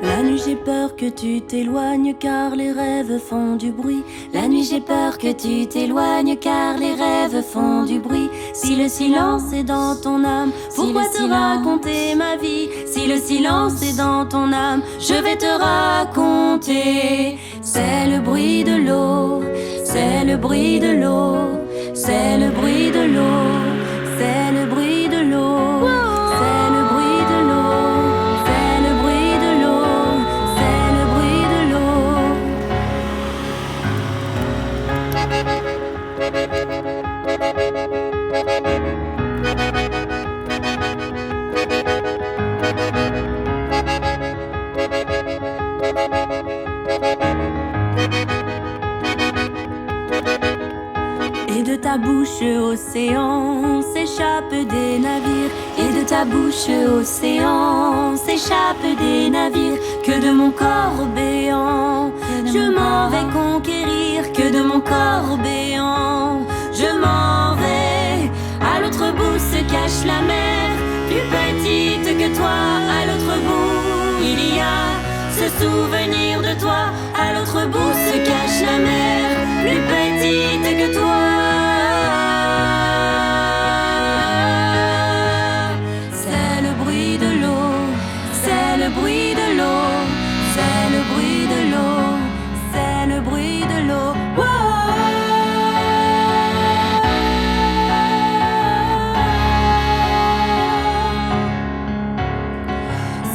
La nuit j'ai peur que tu t'éloignes car les rêves font du bruit. La nuit j'ai peur que tu t'éloignes car les rêves font du bruit. Si le silence est dans ton âme, pourquoi te raconter ma vie? Si le silence est dans ton âme, je vais te raconter. C'est le bruit de l'eau, c'est le bruit de l'eau, c'est le bruit de l'eau, c'est le bruit de l'eau. C'est le bruit de l'eau, c'est le bruit de l'eau, c'est le bruit de l'eau. Et de ta bouche, océan, s'échappent des navires. Et de ta bouche, océan, s'échappent des navires. Que de mon corps béant, je m'en vais conquérir. Que de mon corps béant, je m'en vais. À l'autre bout se cache la mer, plus petite que toi. À l'autre bout, il y a ce souvenir de toi. À l'autre bout se cache la mer, plus petite que toi. C'est le bruit de l'eau, c'est le bruit de l'eau, c'est le bruit de l'eau, c'est le bruit de l'eau.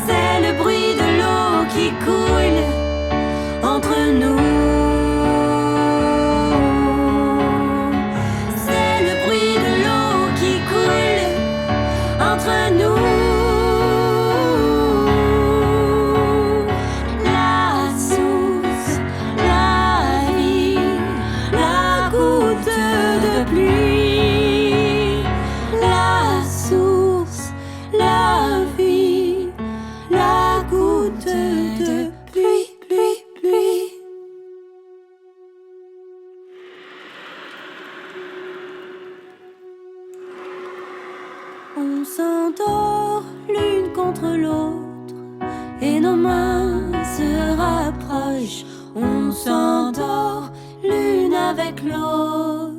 C'est le bruit de l'eau qui coule entre nous. C'est le bruit de l'eau qui coule entre nous. La source, la vie, la goutte de pluie. La source, la vie, la goutte de pluie, pluie, pluie. On s'endort l'une contre l'autre et nos mains se rapprochent. On s'endort l'une avec l'autre.